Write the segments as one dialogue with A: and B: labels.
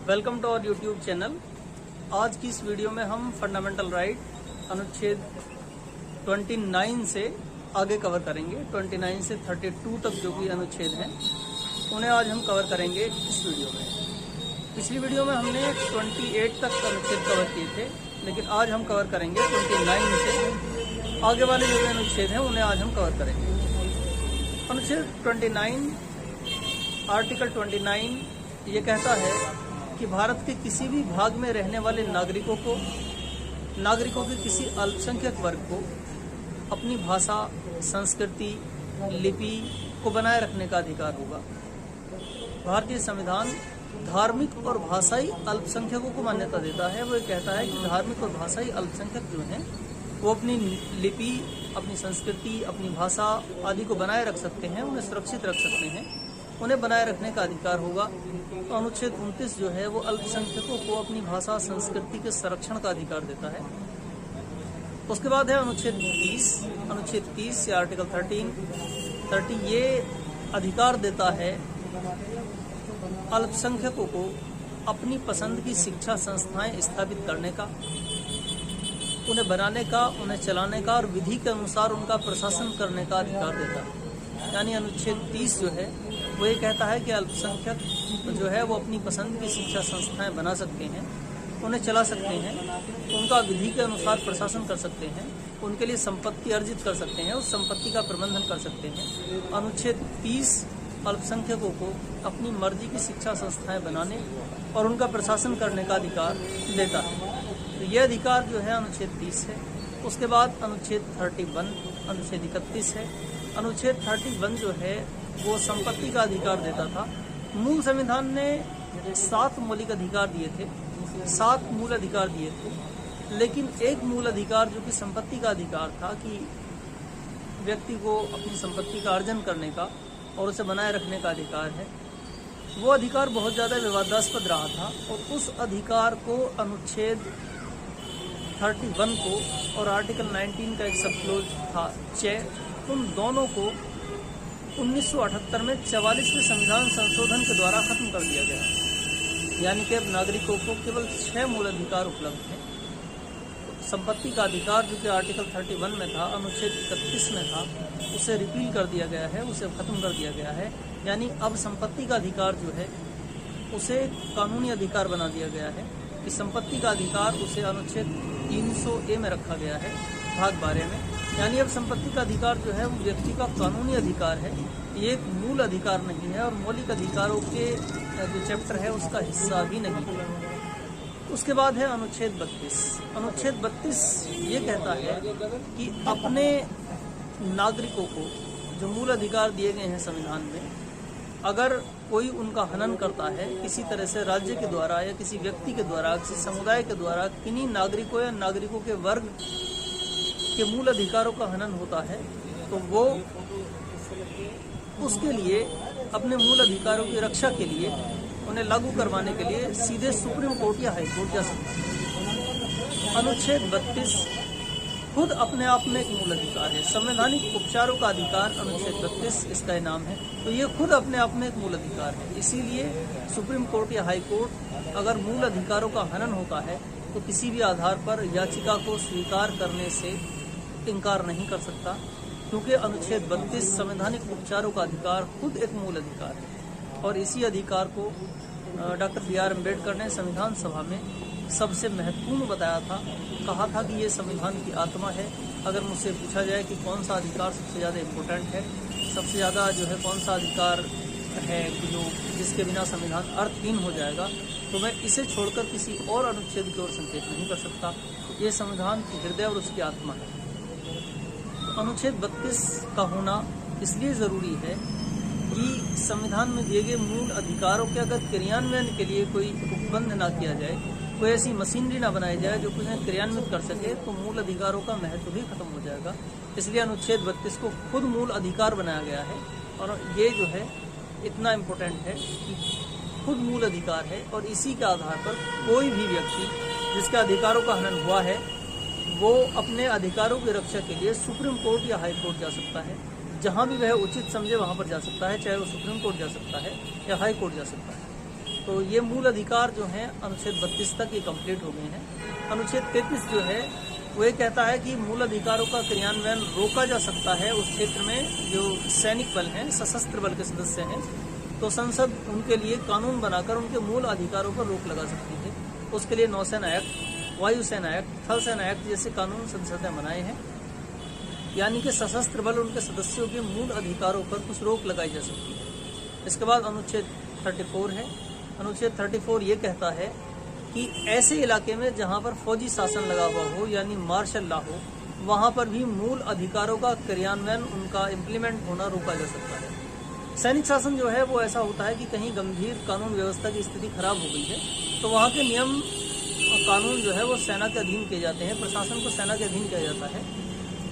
A: Welcome to our YouTube channel. आज की इस वीडियो में हम फंडामेंटल राइट अनुच्छेद 29 से आगे कवर करेंगे। 29 से 32 तक जो भी अनुच्छेद हैं उन्हें आज हम कवर करेंगे इस वीडियो में। पिछली वीडियो में हमने 28 तक अनुच्छेद कवर किए थे, लेकिन आज हम कवर करेंगे 29 से आगे वाले जो भी अनुच्छेद हैं उन्हें आज हम कवर करेंगे। अनुच्छेद 29 आर्टिकल 29 ये कहता है कि भारत के किसी भी भाग में रहने वाले नागरिकों के किसी अल्पसंख्यक वर्ग को अपनी भाषा, संस्कृति, लिपि को बनाए रखने का अधिकार होगा। भारतीय संविधान धार्मिक और भाषाई अल्पसंख्यकों को मान्यता देता है। वो ये कहता है कि धार्मिक और भाषाई अल्पसंख्यक जो हैं वो अपनी लिपि, अपनी संस्कृति, अपनी भाषा आदि को बनाए रख सकते हैं, उन्हें सुरक्षित रख सकते हैं, उन्हें बनाए रखने का अधिकार होगा। तो अनुच्छेद 29 जो है वो अल्पसंख्यकों को अपनी भाषा, संस्कृति के संरक्षण का अधिकार देता है। उसके बाद है अनुच्छेद 30। अनुच्छेद 30 से आर्टिकल 30 ये अधिकार देता है अल्पसंख्यकों को अपनी पसंद की शिक्षा संस्थाएं स्थापित करने का, उन्हें बनाने का, उन्हें चलाने का और विधि के अनुसार उनका प्रशासन करने का अधिकार देता है। यानी अनुच्छेद 30 जो है वो ये कहता है कि अल्पसंख्यक जो है वो अपनी पसंद की शिक्षा संस्थाएं बना सकते हैं, उन्हें चला सकते हैं, उनका विधि के अनुसार प्रशासन कर सकते हैं, उनके लिए संपत्ति अर्जित कर सकते हैं, उस संपत्ति का प्रबंधन कर सकते हैं। अनुच्छेद 30 अल्पसंख्यकों को अपनी मर्जी की शिक्षा संस्थाएं बनाने और उनका प्रशासन करने का अधिकार देता है। तो ये अधिकार जो है अनुच्छेद 30 है। उसके बाद अनुच्छेद 31, अनुच्छेद 31 है। अनुच्छेद 31 जो है वो संपत्ति का अधिकार देता था। मूल संविधान ने 7 मौलिक अधिकार दिए थे, 7 मूल अधिकार दिए थे, लेकिन एक मूल अधिकार जो कि संपत्ति का अधिकार था कि व्यक्ति को अपनी संपत्ति का अर्जन करने का और उसे बनाए रखने का अधिकार है, वो अधिकार बहुत ज़्यादा विवादास्पद रहा था। और उस अधिकार को अनुच्छेद 31 को और आर्टिकल 19 का एक सब क्लोज था 6, उन दोनों को 1978 में 44वें संविधान संशोधन के द्वारा खत्म कर दिया गया। यानी कि अब नागरिकों को केवल 6 मूल अधिकार उपलब्ध हैं। संपत्ति का अधिकार जो कि आर्टिकल 31 में था, अनुच्छेद 31 में था, उसे रिपील कर दिया गया है, उसे खत्म कर दिया गया है। यानी अब संपत्ति का अधिकार जो है उसे कानूनी अधिकार बना दिया गया है कि संपत्ति का अधिकार उसे अनुच्छेद 300A में रखा गया है, भाग 12 में। यानी अब संपत्ति का अधिकार जो है वो व्यक्ति का कानूनी अधिकार है, ये एक मूल अधिकार नहीं है और मौलिक अधिकारों के जो चैप्टर है उसका हिस्सा भी नहीं है। उसके बाद है अनुच्छेद 32। अनुच्छेद 32 ये कहता है कि अपने नागरिकों को जो मूल अधिकार दिए गए हैं संविधान में, अगर कोई उनका हनन करता है किसी तरह से राज्य के द्वारा या किसी व्यक्ति के द्वारा, किसी समुदाय के द्वारा, किन्हीं नागरिकों या नागरिकों के वर्ग के मूल अधिकारों का हनन होता है, तो वो उसके लिए अपने मूल अधिकारों की रक्षा के लिए, उन्हें लागू करवाने के लिए सीधे सुप्रीम कोर्ट या हाई कोर्ट जा सकता है। अनुच्छेद 32 खुद अपने आप में एक मूल अधिकार है। संवैधानिक उपचारों का अधिकार अनुच्छेद 32 इसका नाम है। तो ये खुद अपने आप में एक मूल अधिकार है। इसीलिए सुप्रीम कोर्ट या हाई कोर्ट अगर मूल अधिकारों का हनन होता है तो किसी भी आधार पर याचिका को स्वीकार करने से इनकार नहीं कर सकता, क्योंकि अनुच्छेद 32 संवैधानिक उपचारों का अधिकार खुद एक मूल अधिकार है। और इसी अधिकार को डॉक्टर BR अम्बेडकर ने संविधान सभा में सबसे महत्वपूर्ण बताया था। कहा था कि ये संविधान की आत्मा है। अगर मुझसे पूछा जाए कि कौन सा अधिकार सबसे ज़्यादा इम्पोर्टेंट है, सबसे ज़्यादा जो है कौन सा अधिकार है जो जिसके बिना संविधान अर्थहीन हो जाएगा, तो मैं इसे छोड़कर किसी और अनुच्छेद की ओर संकेत नहीं कर सकता। ये संविधान की हृदय और उसकी आत्मा है। अनुच्छेद 32 का होना इसलिए ज़रूरी है कि संविधान में दिए गए मूल अधिकारों के अगर क्रियान्वयन के लिए कोई उपबंध ना किया जाए, कोई ऐसी मशीनरी ना बनाई जाए जो उन्हें क्रियान्वित कर सके, तो मूल अधिकारों का महत्व भी खत्म हो जाएगा। इसलिए अनुच्छेद 32 को खुद मूल अधिकार बनाया गया है। और ये जो है इतना इम्पोर्टेंट है कि खुद मूल अधिकार है और इसी के आधार पर कोई भी व्यक्ति जिसके अधिकारों का हनन हुआ है वो अपने अधिकारों की रक्षा के लिए सुप्रीम कोर्ट या हाई कोर्ट जा सकता है। जहां भी वह उचित समझे वहां पर जा सकता है, चाहे वो सुप्रीम कोर्ट जा सकता है या हाई कोर्ट जा सकता है। तो ये मूल अधिकार जो हैं अनुच्छेद 32 तक ये कंप्लीट हो गए हैं। अनुच्छेद 33 जो है वो ये कहता है कि मूल अधिकारों का क्रियान्वयन रोका जा सकता है उस क्षेत्र में जो सैनिक बल हैं, सशस्त्र बल के सदस्य हैं, तो संसद उनके लिए कानून बनाकर उनके मूल अधिकारों पर रोक लगा सकती है। उसके लिए नौसेना एक्ट, वायुसेना एक्ट, थल सेना एक्ट जैसे कानून संसद ने बनाए हैं, यानी कि सशस्त्र बल उनके सदस्यों के मूल अधिकारों पर कुछ रोक लगाई जा सकती है। इसके बाद अनुच्छेद 34 है। अनुच्छेद 34 ये कहता है कि ऐसे इलाके में जहां पर फौजी शासन लगा हुआ हो यानी मार्शल लॉ हो, वहां पर भी मूल अधिकारों का क्रियान्वयन, उनका इम्प्लीमेंट होना रोका जा सकता है। सैनिक शासन जो है वो ऐसा होता है कि कहीं गंभीर कानून व्यवस्था की स्थिति खराब हो गई है तो वहाँ के नियम कानून जो है वो सेना के अधीन किए जाते हैं, प्रशासन को सेना के अधीन किया जाता है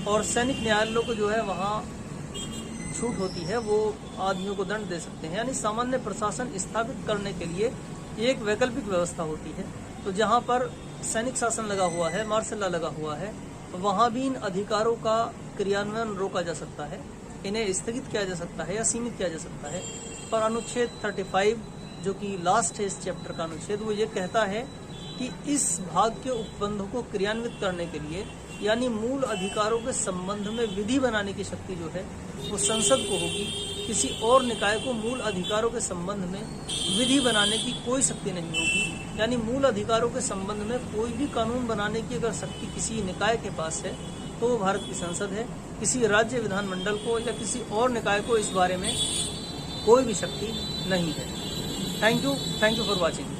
A: और सैनिक न्यायालयों को जो है वहाँ छूट होती है, वो आदमियों को दंड दे सकते हैं। यानी सामान्य प्रशासन स्थापित करने के लिए एक वैकल्पिक व्यवस्था होती है। तो जहाँ पर सैनिक शासन लगा हुआ है, मार्शल लॉ लगा हुआ है, तो वहाँ भी इन अधिकारों का क्रियान्वयन रोका जा सकता है, इन्हें स्थगित किया जा सकता है या सीमित किया जा सकता है। पर अनुच्छेद 35 जो कि लास्ट है इस चैप्टर का अनुच्छेद, वो ये कहता है कि इस भाग के उपबंधों को क्रियान्वित करने के लिए यानी मूल अधिकारों के संबंध में विधि बनाने की शक्ति जो है वो संसद को होगी। किसी और निकाय को मूल अधिकारों के संबंध में विधि बनाने की कोई शक्ति नहीं होगी। यानी मूल अधिकारों के संबंध में कोई भी कानून बनाने की अगर शक्ति किसी निकाय के पास है तो वो भारत की संसद है। किसी राज्य विधानमंडल को या किसी और निकाय को इस बारे में कोई भी शक्ति नहीं है। Thank you for watching.